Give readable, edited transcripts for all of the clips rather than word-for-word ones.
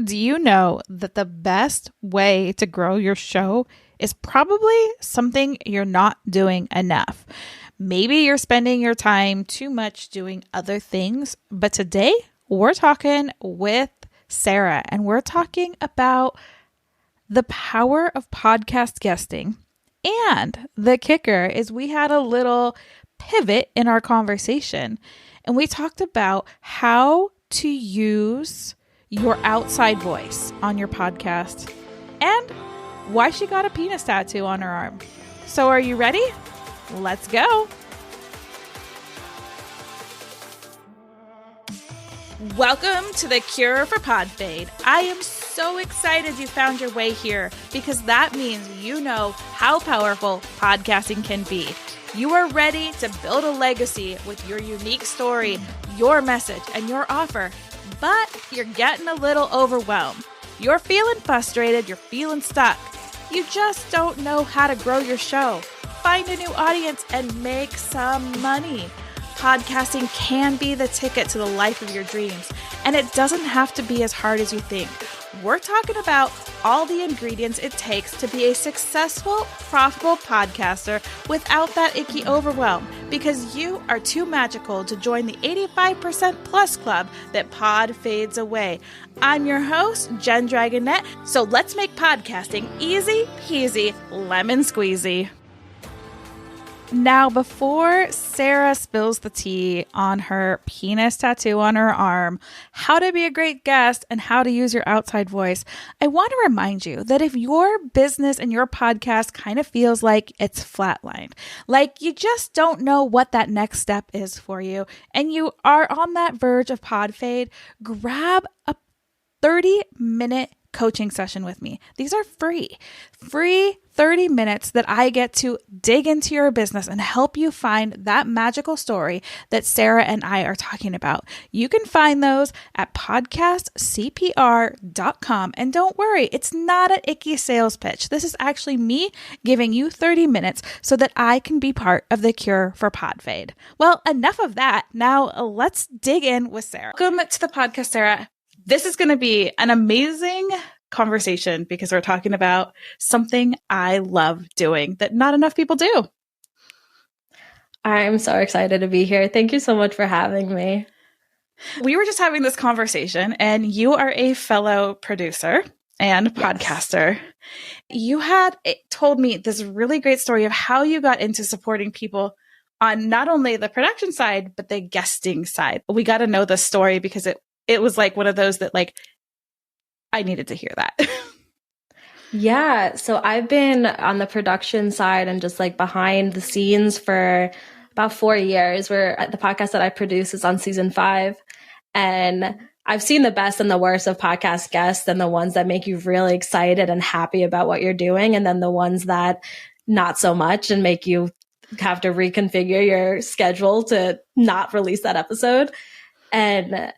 Do you know that the best way to grow your show is probably something you're not doing enough? Maybe you're spending your time too much doing other things, but today we're talking with Sara and we're talking about the power of podcast guesting. And the kicker is we had a little pivot in our conversation and we talked about how to use your outside voice on your podcast and why she got a penis tattoo on her arm. So are you ready? Let's go. Welcome to the Cure for Pod Fade. I am so excited you found your way here because that means you know how powerful podcasting can be. You are ready to build a legacy with your unique story, your message, and your offer, but you're getting a little overwhelmed. You're feeling frustrated, you're feeling stuck. You just don't know how to grow your show, find a new audience, and make some money. Podcasting can be the ticket to the life of your dreams, and it doesn't have to be as hard as you think. We're talking about all the ingredients it takes to be a successful, profitable podcaster without that icky overwhelm, because you are too magical to join the 85% plus club that pod fades away. I'm your host, Jen Dragonette, so let's make podcasting easy peasy lemon squeezy. Now, before Sara spills the tea on her penis tattoo on her arm, how to be a great guest, and how to use your outside voice, I want to remind you that if your business and your podcast kind of feels like it's flatlined, like you just don't know what that next step is for you, and you are on that verge of pod fade, grab a 30-minute coaching session with me. These are free 30 minutes that I get to dig into your business and help you find that magical story that Sara and I are talking about. You can find those at podcastcpr.com. And don't worry, it's not an icky sales pitch. This is actually me giving you 30 minutes so that I can be part of the Cure for Pod Fade. Well, enough of that. Now let's dig in with Sara. Welcome to the podcast, Sara. This is going to be an amazing conversation because we're talking about something I love doing that not enough people do. I'm so excited to be here. Thank you so much for having me. We were just having this conversation, and you are a fellow producer and podcaster. Yes. You had told me this really great story of how you got into supporting people on not only the production side, but the guesting side. We got to know the story because it was like one of those that like, I needed to hear that. Yeah. So I've been on the production side and just like behind the scenes for about 4 years, where the podcast that I produce is on season 5. And I've seen the best and the worst of podcast guests, and the ones that make you really excited and happy about what you're doing. And then the ones that not so much and make you have to reconfigure your schedule to not release that episode. And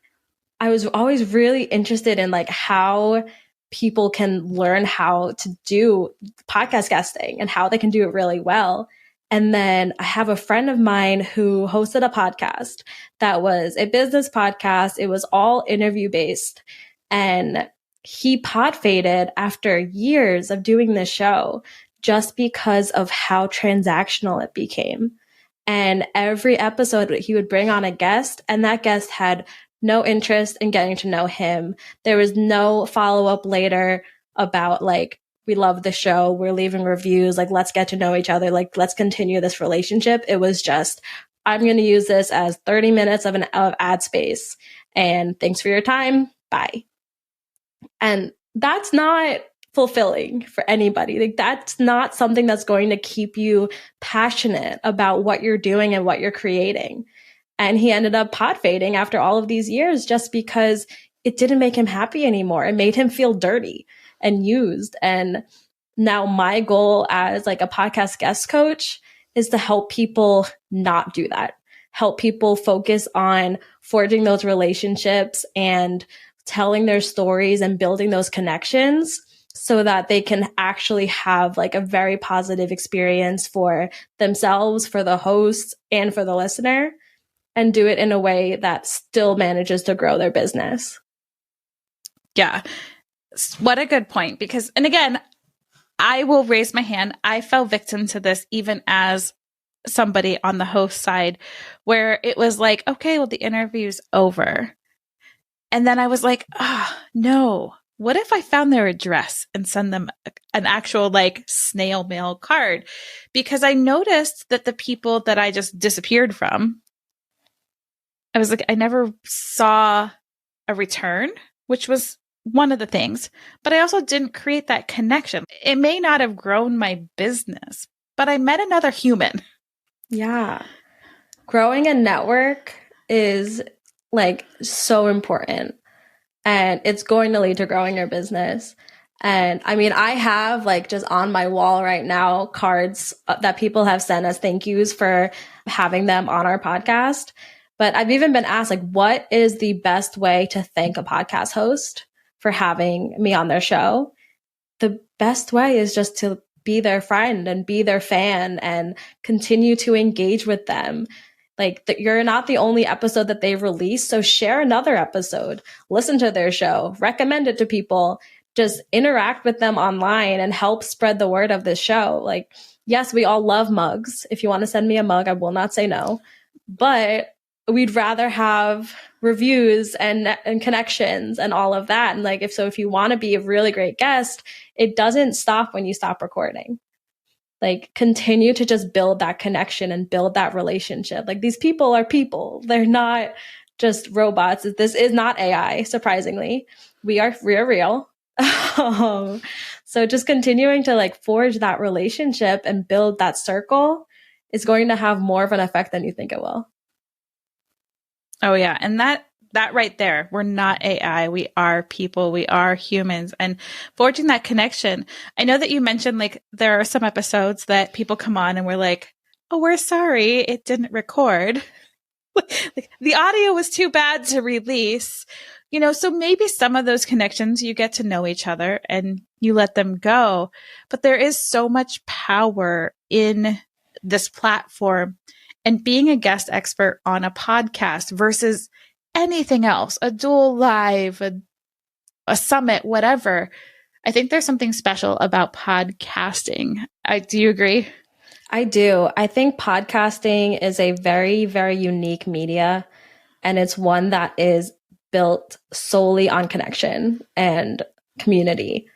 I was always really interested in like how people can learn how to do podcast guesting and how they can do it really well. And then I have a friend of mine who hosted a podcast that was a business podcast. It was all interview based, and he pod faded after years of doing this show just because of how transactional it became. And every episode he would bring on a guest, and that guest had no interest in getting to know him. There was no follow-up later about like, we love the show, we're leaving reviews, like, let's get to know each other, like, let's continue this relationship. It was just, I'm going to use this as 30 minutes of ad space, and thanks for your time. Bye. And that's not fulfilling for anybody. Like, that's not something that's going to keep you passionate about what you're doing and what you're creating. And he ended up pod fading after all of these years just because it didn't make him happy anymore. It made him feel dirty and used. And now my goal as like a podcast guest coach is to help people not do that. Help people focus on forging those relationships and telling their stories and building those connections so that they can actually have like a very positive experience for themselves, for the host, and for the listener, and do it in a way that still manages to grow their business. Yeah. What a good point. Because, and again, I will raise my hand. I fell victim to this even as somebody on the host side, where it was like, okay, well, the interview's over. And then I was like, no. What if I found their address and send them an actual like snail mail card? Because I noticed that the people that I just disappeared from, I was like, I never saw a return, which was one of the things, but I also didn't create that connection. It may not have grown my business, but I met another human. Yeah. Growing a network is like so important, and it's going to lead to growing your business. And I mean, I have like just on my wall right now cards that people have sent us thank yous for having them on our podcast. But I've even been asked, like, what is the best way to thank a podcast host for having me on their show? The best way is just to be their friend and be their fan and continue to engage with them. Like, you're not the only episode that they've released, so share another episode, listen to their show, recommend it to people, just interact with them online and help spread the word of this show. Like, yes, we all love mugs. If you want to send me a mug, I will not say no, but we'd rather have reviews and connections and all of that. And like, if you want to be a really great guest, it doesn't stop when you stop recording. Like, continue to just build that connection and build that relationship. Like, these people are people. They're not just robots. This is not AI, surprisingly. We're real. So just continuing to like forge that relationship and build that circle is going to have more of an effect than you think it will. Oh yeah. And that right there, we're not AI. We are people. We are humans, and forging that connection. I know that you mentioned like there are some episodes that people come on and we're like, oh, we're sorry, it didn't record. Like, the audio was too bad to release, so maybe some of those connections you get to know each other and you let them go. But there is so much power in this platform and being a guest expert on a podcast versus anything else, a dual live, a summit, whatever. I think there's something special about podcasting. Do you agree? I do. I think podcasting is a very, very unique media, and it's one that is built solely on connection and community.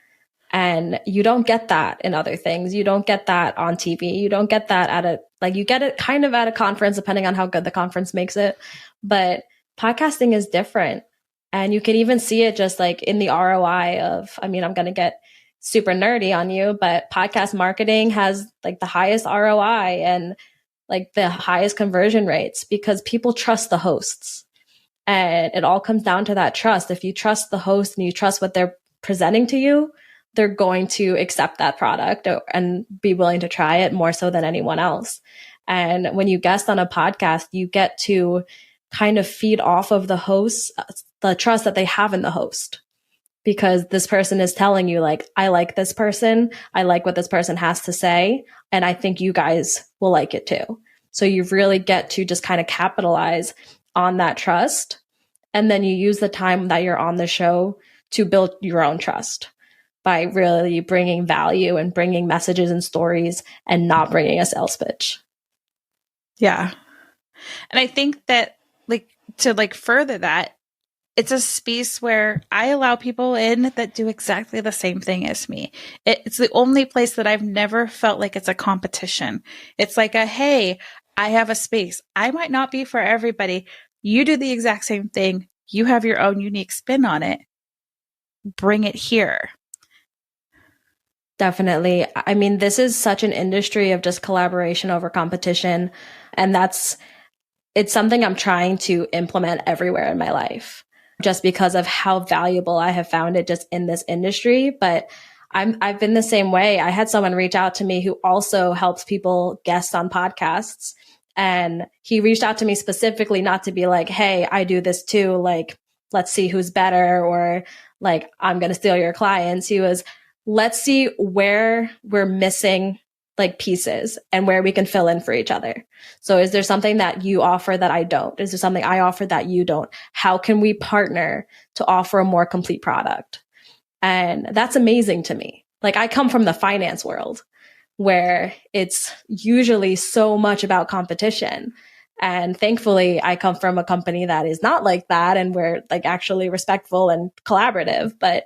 And you don't get that in other things. You don't get that on TV. You don't get that you get it kind of at a conference, depending on how good the conference makes it. But podcasting is different. And you can even see it just like in the ROI of, I'm going to get super nerdy on you, but podcast marketing has like the highest ROI and like the highest conversion rates because people trust the hosts. And it all comes down to that trust. If you trust the host and you trust what they're presenting to you, they're going to accept that product and be willing to try it more so than anyone else. And when you guest on a podcast, you get to kind of feed off of the host, the trust that they have in the host, because this person is telling you like, I like this person. I like what this person has to say. And I think you guys will like it too. So you really get to just kind of capitalize on that trust. And then you use the time that you're on the show to build your own trust by really bringing value and bringing messages and stories and not bringing a sales pitch. Yeah. And I think that to further that, it's a space where I allow people in that do exactly the same thing as me. It's the only place that I've never felt like it's a competition. It's like hey, I have a space. I might not be for everybody. You do the exact same thing. You have your own unique spin on it. Bring it here. Definitely. This is such an industry of just collaboration over competition. And it's something I'm trying to implement everywhere in my life, just because of how valuable I have found it just in this industry. But I've been the same way. I had someone reach out to me who also helps people guest on podcasts. And he reached out to me specifically not to be like, hey, I do this too. Like, let's see who's better, or like, I'm going to steal your clients. He was, let's see where we're missing like pieces and where we can fill in for each other. So is there something that you offer that I don't? Is there something I offer that you don't? How can we partner to offer a more complete product? And that's amazing to me. Like, I come from the finance world where it's usually so much about competition. And thankfully, I come from a company that is not like that. And we're like actually respectful and collaborative, but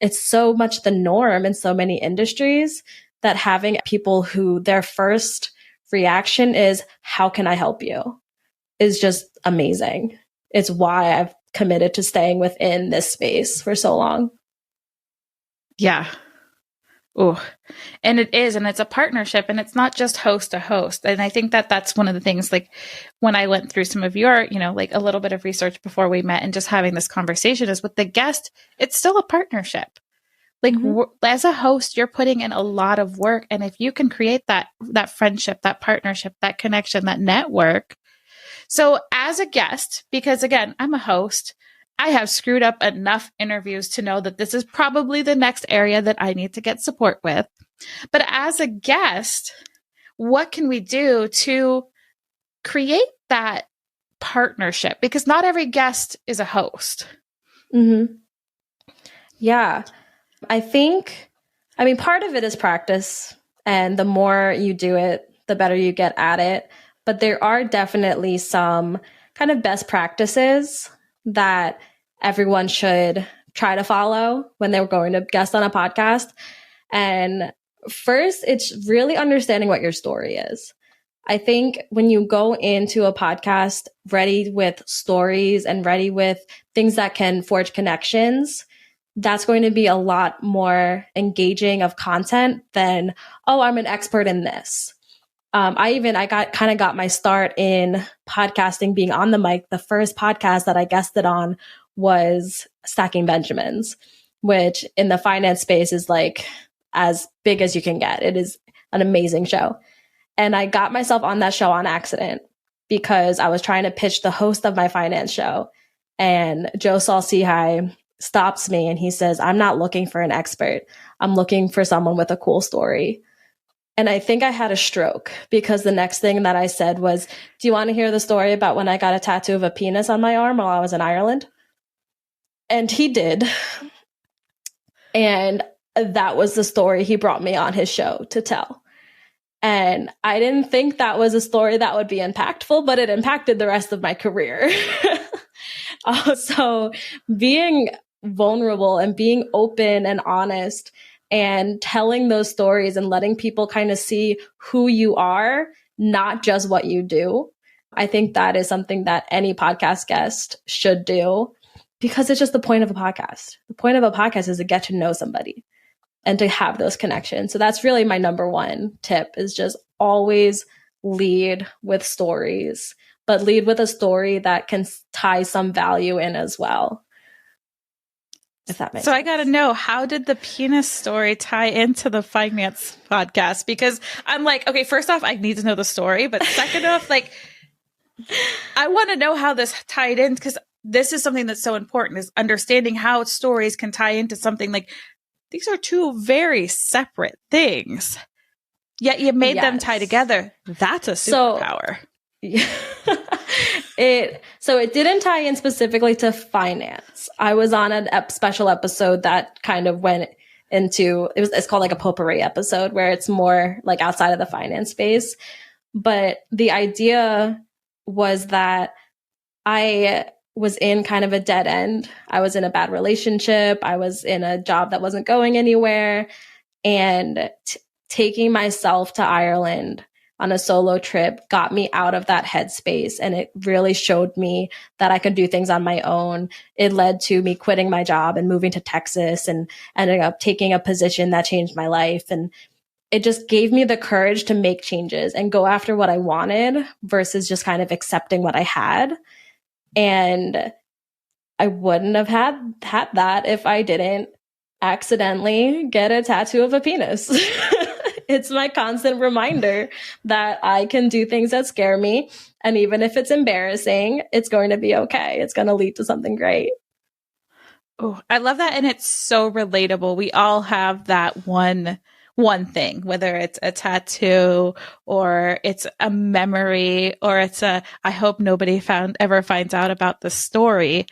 it's so much the norm in so many industries that having people who their first reaction is, how can I help you? Is just amazing. It's why I've committed to staying within this space for so long. Yeah. Oh, and it is, and it's a partnership, and it's not just host to host. And I think that that's one of the things, like when I went through some of your, like a little bit of research before we met and just having this conversation is with the guest, it's still a partnership. Like as a host, you're putting in a lot of work. And if you can create that friendship, that partnership, that connection, that network. So as a guest, because again, I'm a host, I have screwed up enough interviews to know that this is probably the next area that I need to get support with. But as a guest, what can we do to create that partnership? Because not every guest is a host. Yeah. I think, part of it is practice. And the more you do it, the better you get at it. But there are definitely some kind of best practices that everyone should try to follow when they're going to guest on a podcast. And first, it's really understanding what your story is. I think when you go into a podcast ready with stories and ready with things that can forge connections, that's going to be a lot more engaging of content than, oh, I'm an expert in this. I got my start in podcasting, being on the mic. The first podcast that I guested on was Stacking Benjamins, which in the finance space is like as big as you can get. It is an amazing show. And I got myself on that show on accident because I was trying to pitch the host of my finance show. And Joe Saul-Sehy stops me and he says, I'm not looking for an expert. I'm looking for someone with a cool story. And I think I had a stroke because the next thing that I said was, do you want to hear the story about when I got a tattoo of a penis on my arm while I was in Ireland? And he did. And that was the story he brought me on his show to tell. And I didn't think that was a story that would be impactful, but it impacted the rest of my career. So being vulnerable and being open and honest and telling those stories and letting people kind of see who you are, not just what you do. I think that is something that any podcast guest should do because it's just the point of a podcast. The point of a podcast is to get to know somebody and to have those connections. So that's really my number one tip is just always lead with stories, but lead with a story that can tie some value in as well. If that makes sense. I got to know, how did the penis story tie into the finance podcast? Because I'm like, okay, first off, I need to know the story. But second off, like, I want to know how this tied in because this is something that's so important is understanding how stories can tie into something like these are two very separate things. Yet you made them tie together. That's a superpower. It didn't tie in specifically to finance. I was on a special episode that kind of went into it's called like a potpourri episode where it's more like outside of the finance space. But the idea was that I was in kind of a dead end. I was in a bad relationship. I was in a job that wasn't going anywhere. And taking myself to Ireland on a solo trip got me out of that headspace. And it really showed me that I could do things on my own. It led to me quitting my job and moving to Texas and ending up taking a position that changed my life. And it just gave me the courage to make changes and go after what I wanted versus just kind of accepting what I had. And I wouldn't have had that if I didn't accidentally get a tattoo of a penis. It's my constant reminder that I can do things that scare me. And even if it's embarrassing, it's going to be okay. It's going to lead to something great. Oh, I love that. And it's so relatable. We all have that one thing, whether it's a tattoo or it's a memory or it's I hope nobody ever finds out about the story.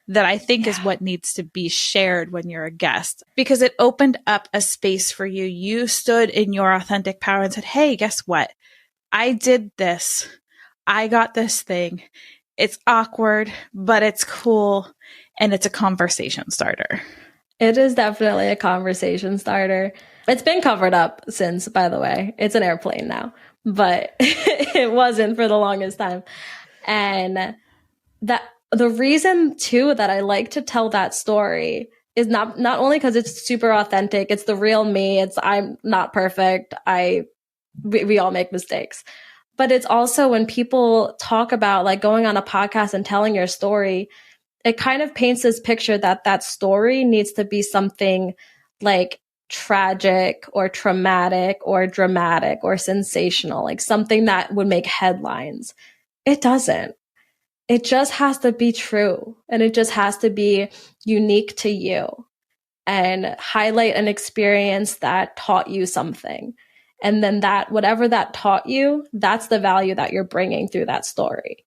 that I think is what needs to be shared when you're a guest, because it opened up a space for you. You stood in your authentic power and said, hey, guess what? I did this. I got this thing. It's awkward, but it's cool. And it's a conversation starter. It is definitely a conversation starter. It's been covered up since, by the way. It's an airplane now, but it wasn't for the longest time. And that the reason too that I like to tell that story is not only because it's super authentic, it's the real me. I'm not perfect. We all make mistakes. But it's also when people talk about like going on a podcast and telling your story, it kind of paints this picture that that story needs to be something like tragic or traumatic or dramatic or sensational, like something that would make headlines. It doesn't. It just has to be true, and it just has to be unique to you and highlight an experience that taught you something. And then that, whatever that taught you, that's the value that you're bringing through that story.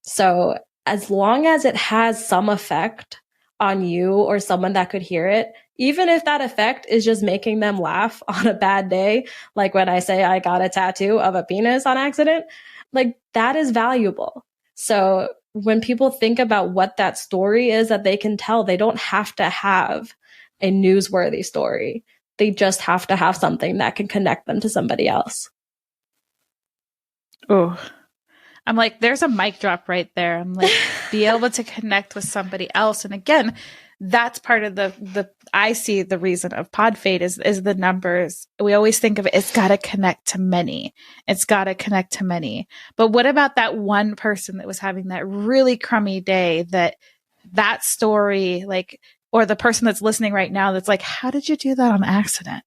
So as long as it has some effect on you or someone that could hear it, even if that effect is just making them laugh on a bad day, like when I say I got a tattoo of a penis on accident, like that is valuable. So when people think about what that story is that they can tell, they don't have to have a newsworthy story. They just have to have something that can connect them to somebody else. Oh, I'm like, there's a mic drop right there. I'm like, be able to connect with somebody else. And again, that's part of I see the reason of Podfade is the numbers. We always think of it, it's got to connect to many. It's got to connect to many. But what about that one person that was having that really crummy day, that story, like, or the person that's listening right now that's like, how did you do that on accident?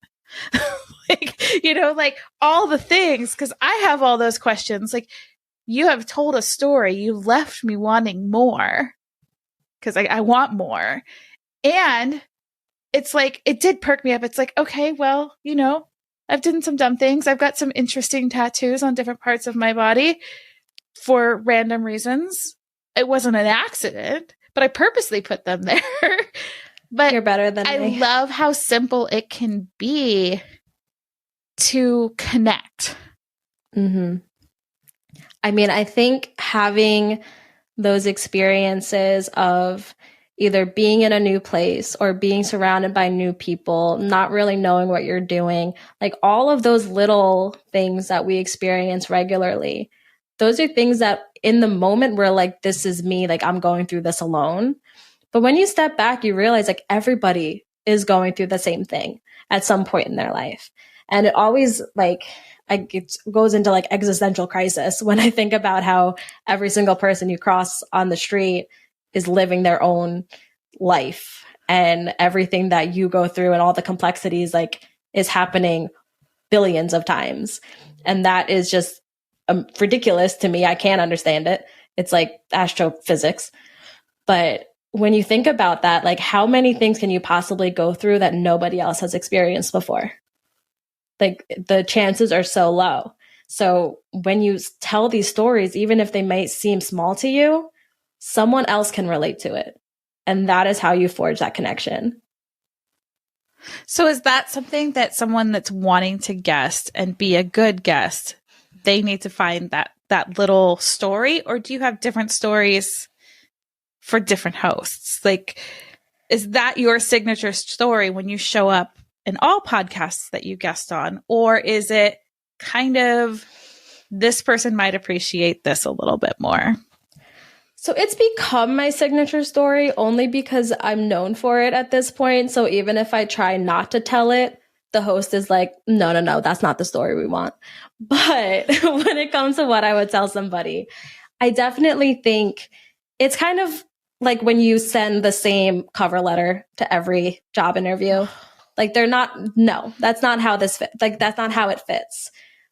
Like, like all the things, because I have all those questions. Like, you have told a story. You left me wanting more because I want more. And it's like, it did perk me up. It's like, okay, well, I've done some dumb things. I've got some interesting tattoos on different parts of my body for random reasons. It wasn't an accident, but I purposely put them there. But you're better than me. I love how simple it can be to connect. Mm-hmm. I mean, I think having those experiences of either being in a new place or being surrounded by new people, not really knowing what you're doing, like all of those little things that we experience regularly, those are things that in the moment we're like, this is me, like I'm going through this alone. But when you step back, you realize like everybody is going through the same thing at some point in their life. And it always it goes into like existential crisis when I think about how every single person you cross on the street is living their own life, and everything that you go through and all the complexities like is happening billions of times. And that is just ridiculous to me. I can't understand it. It's like astrophysics. But when you think about that, like how many things can you possibly go through that nobody else has experienced before? Like the chances are so low. So when you tell these stories, even if they might seem small to you, someone else can relate to it. And that is how you forge that connection. So is that something that someone that's wanting to guest and be a good guest, they need to find that little story? Or do you have different stories for different hosts? Like, is that your signature story when you show up in all podcasts that you guest on? Or is it kind of, this person might appreciate this a little bit more? So it's become my signature story only because I'm known for it at this point. So even if I try not to tell it, the host is like, no, that's not the story we want. But when it comes to what I would tell somebody, I definitely think it's kind of like when you send the same cover letter to every job interview. Like that's not how this fits. Like that's not how it fits.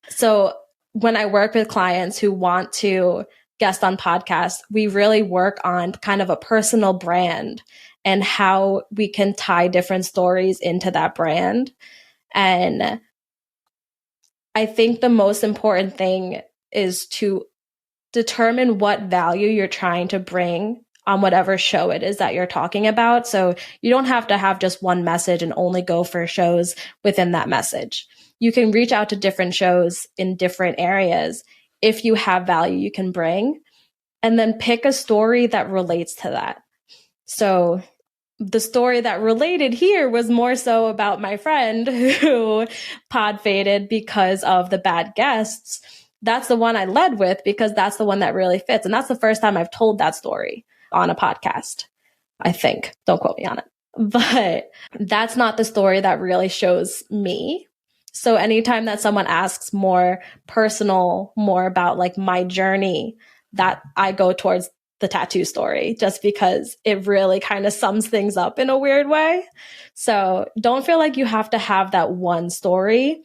So when I work with clients who want to guest on podcasts, we really work on kind of a personal brand and how we can tie different stories into that brand. And I think the most important thing is to determine what value you're trying to bring on whatever show it is that you're talking about. So you don't have to have just one message and only go for shows within that message. You can reach out to different shows in different areas if you have value you can bring, and then pick a story that relates to that. So the story that related here was more so about my friend who pod faded because of the bad guests. That's the one I led with because that's the one that really fits. And that's the first time I've told that story on a podcast, I think. Don't quote me on it. But that's not the story that really shows me. So anytime that someone asks more personal, more about like my journey, that I go towards the tattoo story just because it really kind of sums things up in a weird way. So don't feel like you have to have that one story.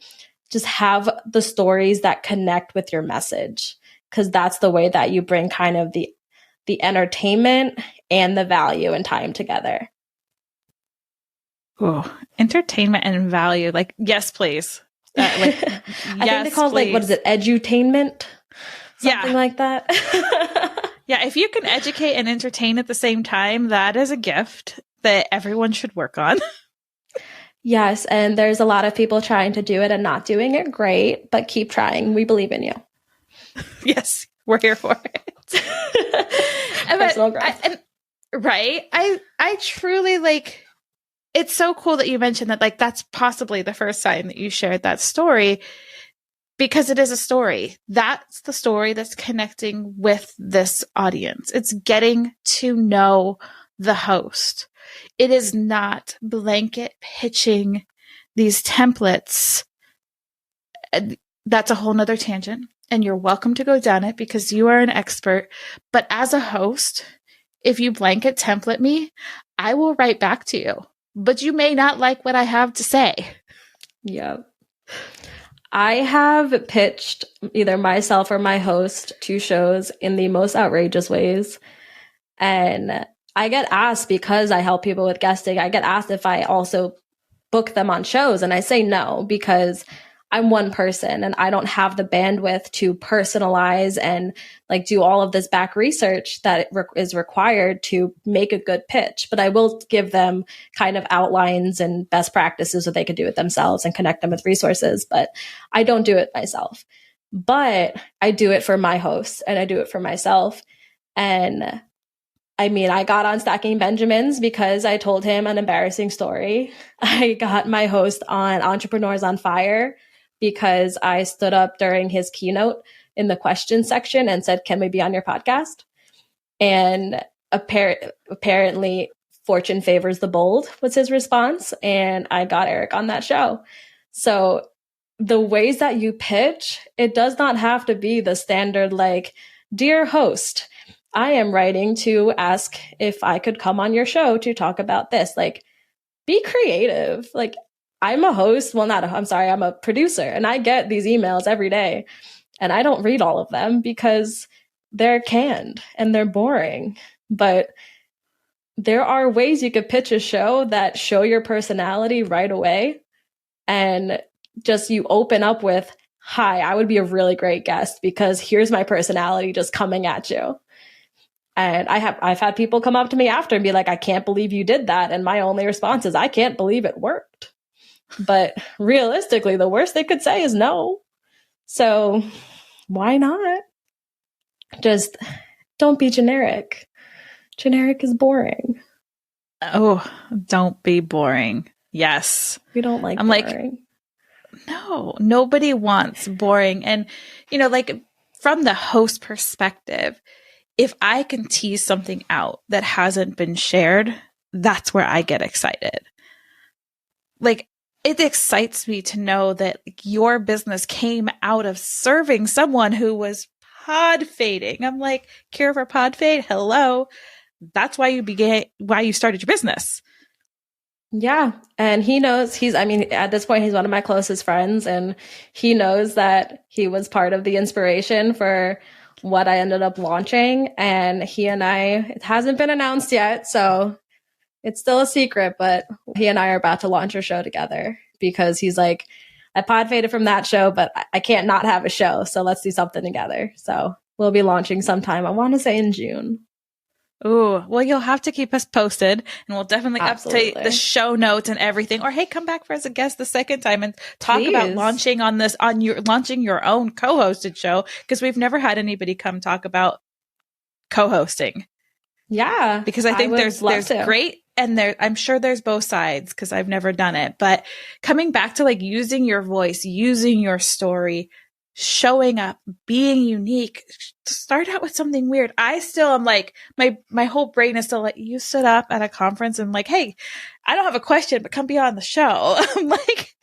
Just have the stories that connect with your message, because that's the way that you bring kind of the entertainment and the value and time together. Oh, entertainment and value. Like, yes, please. I think they call it, like, what is it? Edutainment? Something like that. Yeah, if you can educate and entertain at the same time, that is a gift that everyone should work on. Yes, and there's a lot of people trying to do it and not doing it great, but keep trying. We believe in you. Yes, we're here for it. Personal growth. Right? I truly, like, it's so cool that you mentioned that, like, that's possibly the first time that you shared that story, because it is a story. That's the story that's connecting with this audience. It's getting to know the host. It is not blanket pitching these templates. That's a whole nother tangent, and you're welcome to go down it because you are an expert. But as a host, if you blanket template me, I will write back to you, but you may not like what I have to say. Yep. I have pitched either myself or my host to shows in the most outrageous ways. And I get asked, because I help people with guesting, I get asked if I also book them on shows. And I say no, because I'm one person and I don't have the bandwidth to personalize and like do all of this back research that is required to make a good pitch. But I will give them kind of outlines and best practices so they can do it themselves and connect them with resources. But I don't do it myself. But I do it for my hosts and I do it for myself. And I mean, I got on Stacking Benjamins because I told him an embarrassing story. I got my host on Entrepreneurs on Fire because I stood up during his keynote in the question section and said, "Can we be on your podcast?" And apparently, fortune favors the bold was his response. And I got Eric on that show. So the ways that you pitch, it does not have to be the standard, like, "Dear host, I am writing to ask if I could come on your show to talk about this." Like, be creative. Like, I'm a host. Well, I'm a producer, and I get these emails every day, and I don't read all of them because they're canned and they're boring. But there are ways you could pitch a show that show your personality right away. And just you open up with, "Hi, I would be a really great guest because here's my personality just coming at you." And I've had people come up to me after and be like, "I can't believe you did that." And my only response is, "I can't believe it worked." But realistically, the worst they could say is no. So why not? Just don't be generic. Generic is boring. Oh, don't be boring. Yes. We don't like I'm boring. Like, no, nobody wants boring. And, you know, like, from the host perspective, if I can tease something out that hasn't been shared, that's where I get excited. Like, it excites me to know that your business came out of serving someone who was pod fading. I'm like, cure for pod fade? Hello. That's why you started your business. Yeah. And he knows at this point, he's one of my closest friends, and he knows that he was part of the inspiration for what I ended up launching. And it hasn't been announced yet, so it's still a secret, but he and I are about to launch a show together because he's like, "I pod faded from that show, but I can't not have a show. So let's do something together." So we'll be launching sometime, I want to say in June. Ooh, well, you'll have to keep us posted, and we'll definitely update the show notes and everything. Or hey, come back for as a guest the second time and talk about launching your own co-hosted show, because we've never had anybody come talk about co-hosting. Yeah, because I think there's great, and I'm sure there's both sides, because I've never done it. But coming back to like using your voice, using your story, showing up, being unique, start out with something weird. I still am like, my whole brain is still like, you stood up at a conference and like, hey, I don't have a question, but come be on the show. I'm like,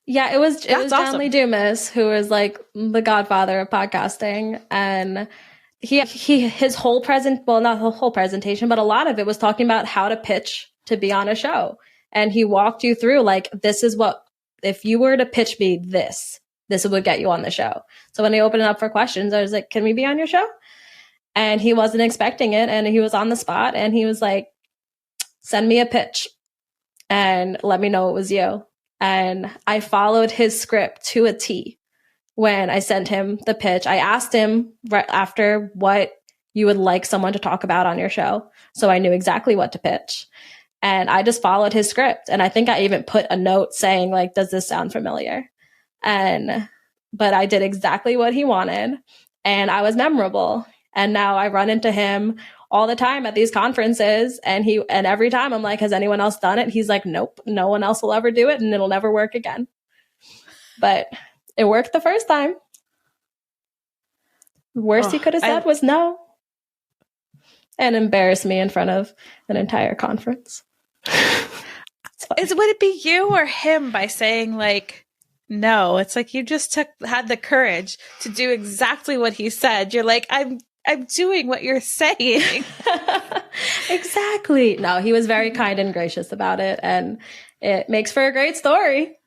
yeah, it was John awesome. Lee Dumas, who is like the godfather of podcasting. And his whole not the whole presentation, but a lot of it was talking about how to pitch to be on a show. And he walked you through like, this is what, if you were to pitch me this would get you on the show. So when they opened it up for questions, I was like, can we be on your show? And he wasn't expecting it. And he was on the spot and he was like, send me a pitch and let me know it was you. And I followed his script to a T. When I sent him the pitch, I asked him right after what you would like someone to talk about on your show. So I knew exactly what to pitch. And I just followed his script. And I think I even put a note saying like, does this sound familiar? But I did exactly what he wanted, and I was memorable. And now I run into him all the time at these conferences, and every time I'm like, has anyone else done it? He's like, nope, no one else will ever do it, and it'll never work again. But it worked the first time. The worst he could have said was no, and embarrass me in front of an entire conference. Would it be you or him by saying like, no? It's like you just had the courage to do exactly what he said. You're like, I'm doing what you're saying. Exactly. No, he was very kind and gracious about it, and it makes for a great story.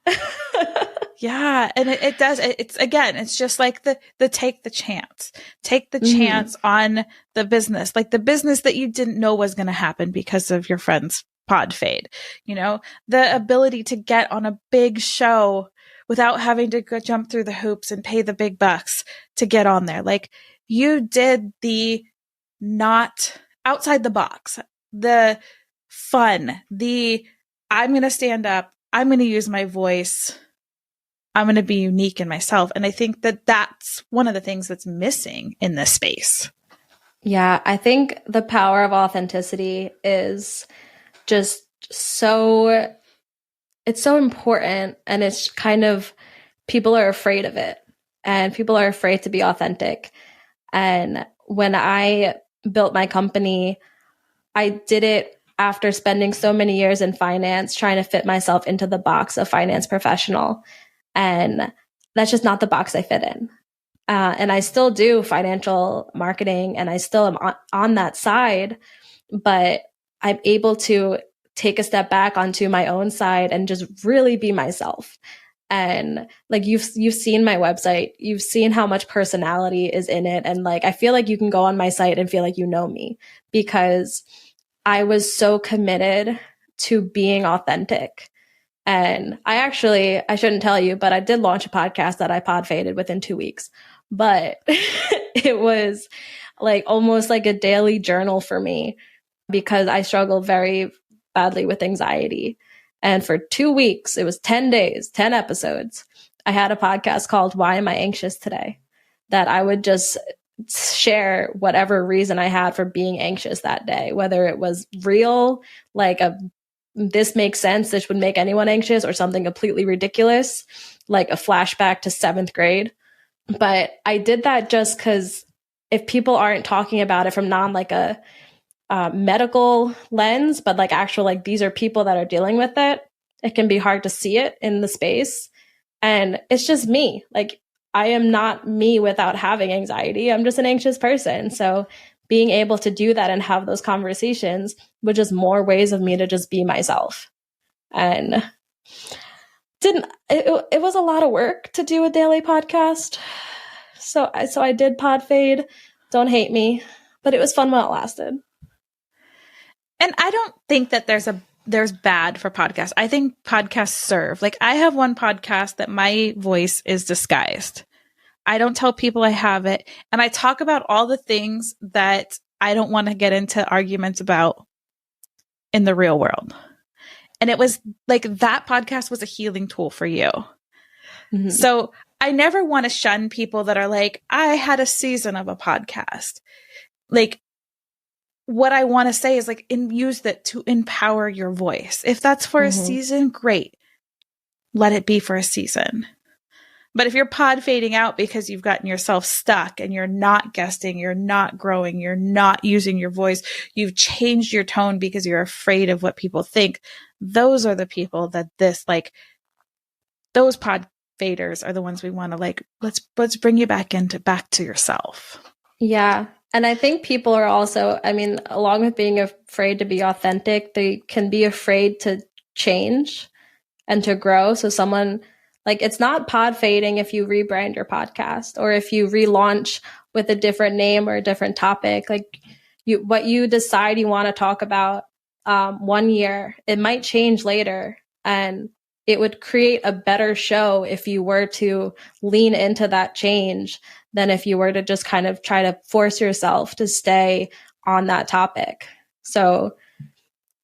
Yeah, and it does. It's just like the take the chance. Take the chance on the business, like the business that you didn't know was going to happen because of your friend's pod fade. You know, the ability to get on a big show without having to go jump through the hoops and pay the big bucks to get on there. Like you did the not outside the box, the fun, I'm going to stand up, I'm going to use my voice, I'm going to be unique in myself. And I think that that's one of the things that's missing in this space. Yeah, I think the power of authenticity is just it's so important, and it's kind of, people are afraid of it, and people are afraid to be authentic. And when I built my company, I did it after spending so many years in finance, trying to fit myself into the box of finance professional. And that's just not the box I fit in. And I still do financial marketing, and I still am on that side, but I'm able to take a step back onto my own side and just really be myself. And like you've seen my website, you've seen how much personality is in it. And like, I feel like you can go on my site and feel like you know me, because I was so committed to being authentic. And I shouldn't tell you, but I did launch a podcast that I pod faded within 2 weeks. But it was like almost like a daily journal for me, because I struggled very badly with anxiety. And for 2 weeks, it was 10 days, 10 episodes. I had a podcast called Why Am I Anxious Today? That I would just share whatever reason I had for being anxious that day, whether it was real, like this makes sense, this would make anyone anxious, or something completely ridiculous, like a flashback to 7th grade. But I did that just because if people aren't talking about it from like a medical lens, but like actual, like these are people that are dealing with it, it can be hard to see it in the space. And it's just me. Like I am not me without having anxiety. I'm just an anxious person. So being able to do that and have those conversations was just more ways of me to just be myself. And it was a lot of work to do a daily podcast. So I did pod fade. Don't hate me, but it was fun while it lasted. And I don't think that there's bad for podcasts. I think podcasts serve. Like I have one podcast that my voice is disguised. I don't tell people I have it. And I talk about all the things that I don't want to get into arguments about in the real world. And it was like that podcast was a healing tool for you. Mm-hmm. So I never want to shun people that are like, I had a season of a podcast. Like, what I want to say is like, use that to empower your voice. If that's for a season, great. Let it be for a season. But if you're pod fading out because you've gotten yourself stuck and you're not guesting, you're not growing, you're not using your voice, you've changed your tone because you're afraid of what people think, those are the people that those pod faders are the ones we want to like, let's bring you back to yourself. Yeah. And I think people are also, I mean, along with being afraid to be authentic, they can be afraid to change and to grow. So someone, like, it's not pod fading if you rebrand your podcast or if you relaunch with a different name or a different topic. Like, what you decide you want to talk about 1 year, it might change later, and it would create a better show if you were to lean into that change than if you were to just kind of try to force yourself to stay on that topic. So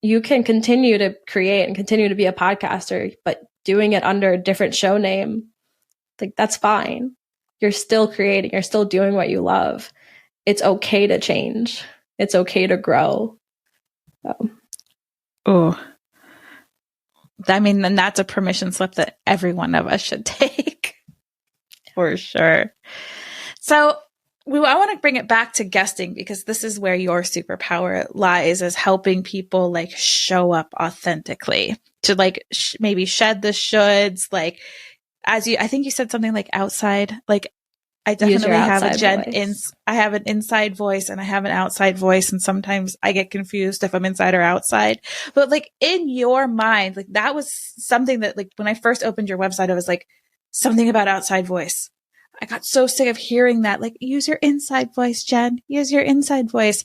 you can continue to create and continue to be a podcaster, but doing it under a different show name, like, that's fine. You're still creating, you're still doing what you love. It's okay to change. It's okay to grow. So. Oh, I mean, then that's a permission slip that every one of us should take for sure. So I want to bring it back to guesting, because this is where your superpower lies, is helping people like show up authentically, to like maybe shed the shoulds. Like, I think you said something like outside, like I definitely have I have an inside voice and I have an outside voice. And sometimes I get confused if I'm inside or outside, but like in your mind, like that was something that, like, when I first opened your website, I was like, something about outside voice. I got so sick of hearing that, like, use your inside voice, Jen, use your inside voice.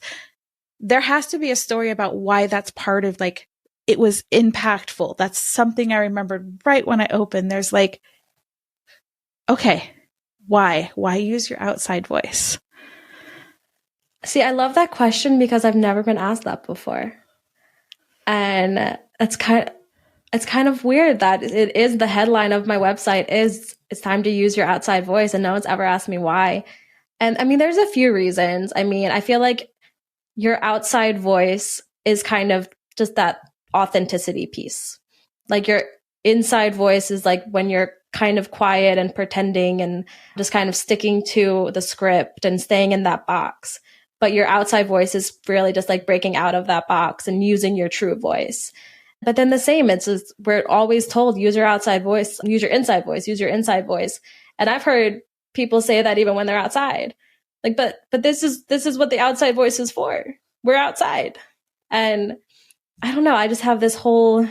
There has to be a story about why that's part of, like, it was impactful. That's something I remembered right when I opened. There's like, okay, why use your outside voice? See, I love that question because I've never been asked that before. And it's kind of weird that it is the headline of my website is, it's time to use your outside voice, and no one's ever asked me why. And I mean, there's a few reasons. I mean, I feel like your outside voice is kind of just that authenticity piece. Like, your inside voice is like when you're kind of quiet and pretending and just kind of sticking to the script and staying in that box. But your outside voice is really just like breaking out of that box and using your true voice. But then the same, it's just, we're always told, use your outside voice, use your inside voice, use your inside voice. And I've heard people say that even when they're outside. Like, but this is what the outside voice is for. We're outside. And I don't know, I just have this whole,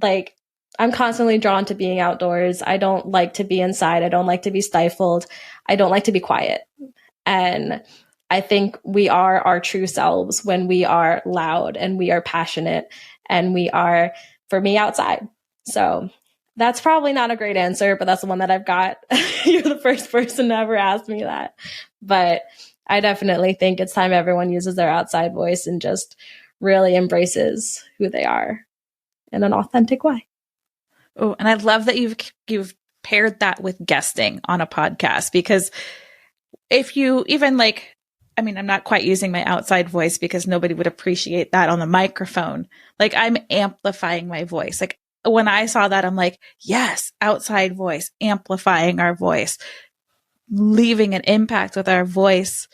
like, I'm constantly drawn to being outdoors. I don't like to be inside. I don't like to be stifled. I don't like to be quiet. And I think we are our true selves when we are loud and we are passionate and we are, for me, outside. So that's probably not a great answer, but that's the one that I've got. You're the first person to ever ask me that. But I definitely think it's time everyone uses their outside voice and just really embraces who they are in an authentic way. Oh, and I love that you've paired that with guesting on a podcast, because if you even like, I mean, I'm not quite using my outside voice because nobody would appreciate that on the microphone. Like, I'm amplifying my voice. Like, when I saw that, I'm like, yes, outside voice, amplifying our voice, leaving an impact with our voice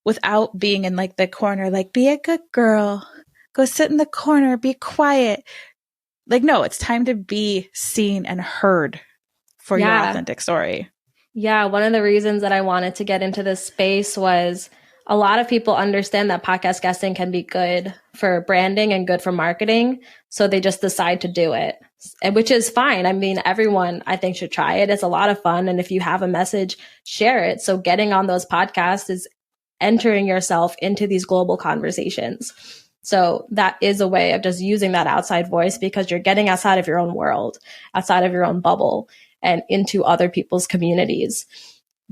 without being in like the corner, like, be a good girl, go sit in the corner, be quiet. Like, no, it's time to be seen and heard for your authentic story. Yeah. One of the reasons that I wanted to get into this space was a lot of people understand that podcast guesting can be good for branding and good for marketing. So they just decide to do it, which is fine. I mean, everyone, I think, should try it. It's a lot of fun. And if you have a message, share it. So getting on those podcasts is entering yourself into these global conversations. So that is a way of just using that outside voice, because you're getting outside of your own world, outside of your own bubble, and into other people's communities.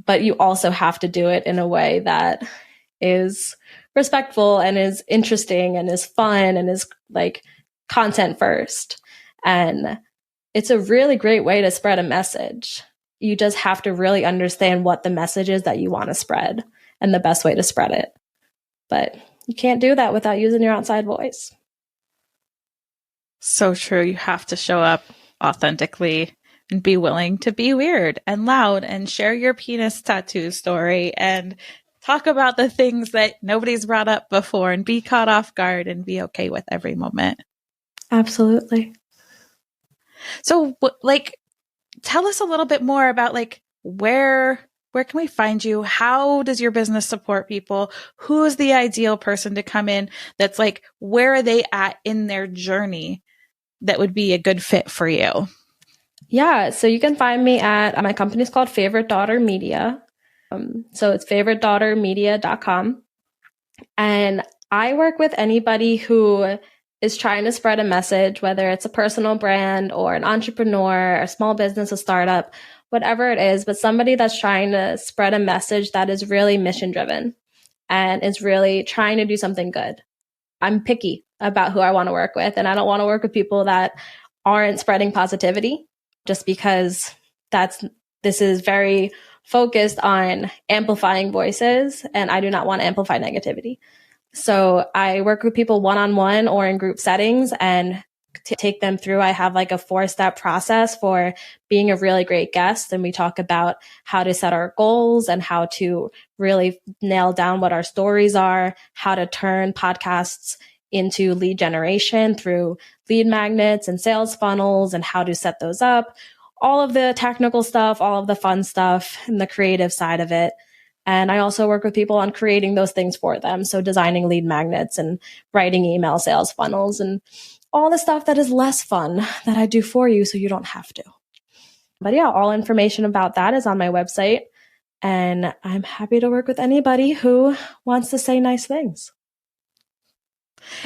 But you also have to do it in a way that is respectful and is interesting and is fun and is like content first. And it's a really great way to spread a message. You just have to really understand what the message is that you want to spread and the best way to spread it. But you can't do that without using your outside voice. So true. You have to show up authentically and be willing to be weird and loud and share your penis tattoo story and talk about the things that nobody's brought up before and be caught off guard and be okay with every moment. Absolutely. So like, tell us a little bit more about like, where can we find you? How does your business support people? Who is the ideal person to come in that's like, where are they at in their journey that would be a good fit for you? Yeah, so you can find me at my company's called Favorite Daughter Media. So it's favoritedaughtermedia.com. And I work with anybody who is trying to spread a message, whether it's a personal brand or an entrepreneur, a small business, a startup, whatever it is, but somebody that's trying to spread a message that is really mission driven and is really trying to do something good. I'm picky about who I want to work with, and I don't want to work with people that aren't spreading positivity just because this is very focused on amplifying voices, and I do not want to amplify negativity. So I work with people one-on-one or in group settings and take them through. I have like a 4-step process for being a really great guest. And we talk about how to set our goals and how to really nail down what our stories are, how to turn podcasts into lead generation through lead magnets and sales funnels and how to set those up, all of the technical stuff, all of the fun stuff and the creative side of it. And I also work with people on creating those things for them. So designing lead magnets and writing email sales funnels and all the stuff that is less fun that I do for you so you don't have to. But yeah, all information about that is on my website. And I'm happy to work with anybody who wants to say nice things.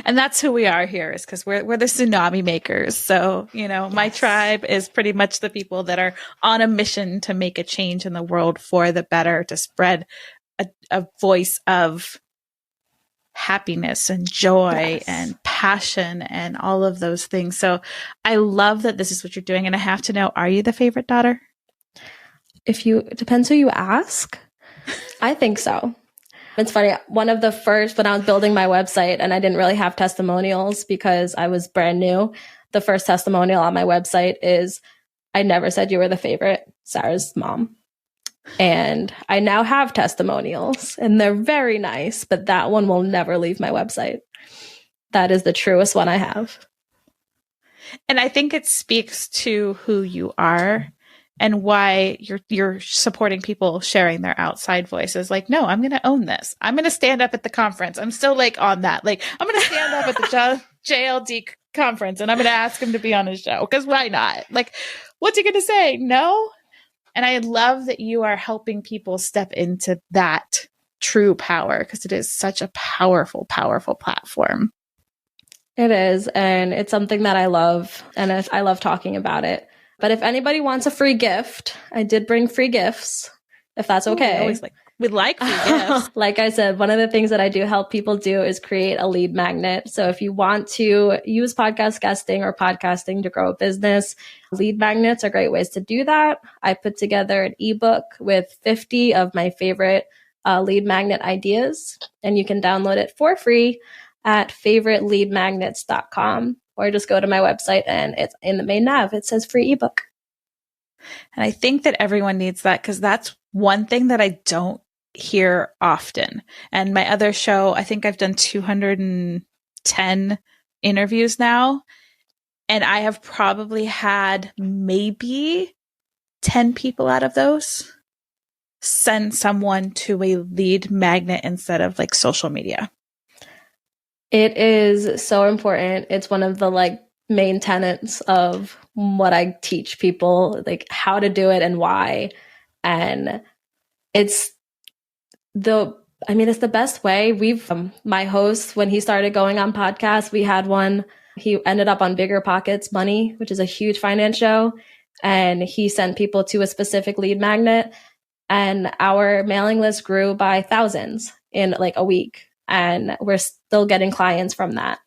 And that's who we are here, is because we're the tsunami makers. So, yes. My tribe is pretty much the people that are on a mission to make a change in the world for the better, to spread a voice of happiness and joy yes. and passion and all of those things. So I love that this is what you're doing. And I have to know, are you the favorite daughter? It depends who you ask. I think so. It's funny. One of the first, when I was building my website and I didn't really have testimonials because I was brand new, the first testimonial on my website is, I never said you were the favorite, Sara's mom. And I now have testimonials and they're very nice, but that one will never leave my website. That is the truest one I have. And I think it speaks to who you are and why you're supporting people sharing their outside voices. Like, no, I'm going to own this. I'm going to stand up at the conference. I'm still like on that. Like, I'm going to stand up at the JLD conference and I'm going to ask him to be on his show. Because why not? Like, what's he going to say? No? And I love that you are helping people step into that true power, because it is such a powerful, powerful platform. It is. And it's something that I love. And I love talking about it. But if anybody wants a free gift, I did bring free gifts, if that's okay. We'd like free gifts. Like I said, one of the things that I do help people do is create a lead magnet. So if you want to use podcast guesting or podcasting to grow a business, lead magnets are great ways to do that. I put together an ebook with 50 of my favorite lead magnet ideas, and you can download it for free at favoriteleadmagnets.com. Or just go to my website and it's in the main nav. It says free ebook. And I think that everyone needs that, because that's one thing that I don't hear often. And my other show, I think I've done 210 interviews now. And I have probably had maybe 10 people out of those send someone to a lead magnet instead of like social media. It is so important. It's one of the main tenets of what I teach people, like how to do it and why. And it's the best way. My host, when he started going on podcasts, we had one, he ended up on Bigger Pockets Money, which is a huge finance show. And he sent people to a specific lead magnet, and our mailing list grew by thousands in a week. and we're still getting clients from that.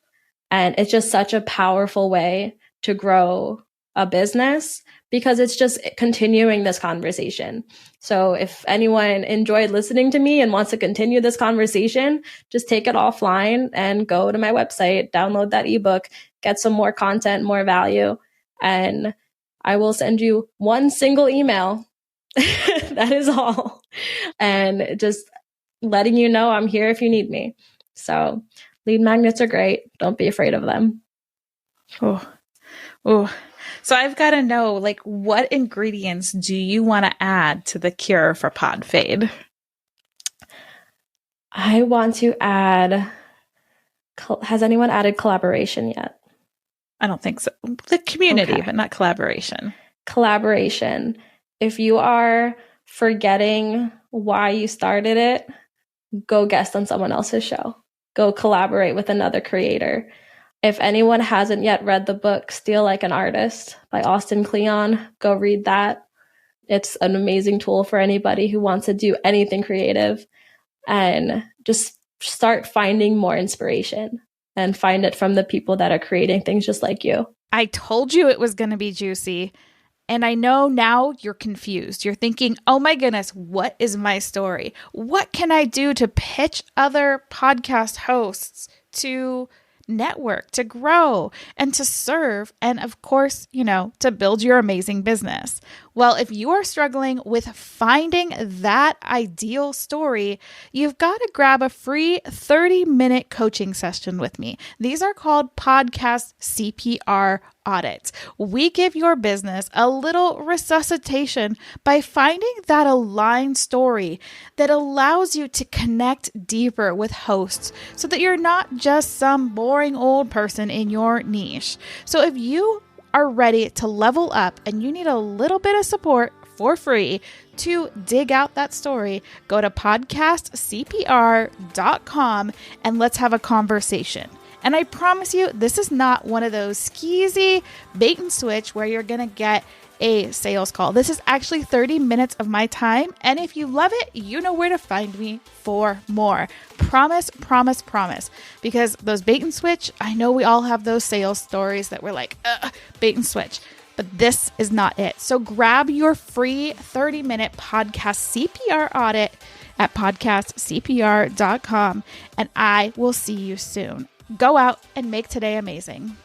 And it's just such a powerful way to grow a business because it's just continuing this conversation. So if anyone enjoyed listening to me and wants to continue this conversation, just take it offline and go to my website, download that ebook, get some more content, more value, and I will send you one single email. That is all. And just letting you know I'm here if you need me. So lead magnets are great. Don't be afraid of them. Oh. So I've got to know, like, what ingredients do you want to add to the cure for pod fade? I want to add, has anyone added collaboration yet? I don't think so. The community, but not collaboration. Collaboration. If you are forgetting why you started it, go guest on someone else's show. Go collaborate with another creator. If anyone hasn't yet read the book, Steal Like an Artist by Austin Kleon, go read that. It's an amazing tool for anybody who wants to do anything creative and just start finding more inspiration and find it from the people that are creating things just like you. I told you it was going to be juicy. And I know now you're confused. You're thinking, oh my goodness, what is my story? What can I do to pitch other podcast hosts to network, to grow, and to serve, and of course, to build your amazing business? Well, if you are struggling with finding that ideal story, you've got to grab a free 30-minute coaching session with me. These are called podcast CPR audits. We give your business a little resuscitation by finding that aligned story that allows you to connect deeper with hosts so that you're not just some boring old person in your niche. So if you are ready to level up and you need a little bit of support for free to dig out that story, go to podcastcpr.com and let's have a conversation. And I promise you, this is not one of those skeezy bait and switch where you're going to get a sales call. This is actually 30 minutes of my time. And if you love it, you know where to find me for more. Promise, promise, promise. Because those bait and switch, I know we all have those sales stories that we're like, bait and switch. But this is not it. So grab your free 30-minute podcast CPR audit at podcastcpr.com. And I will see you soon. Go out and make today amazing.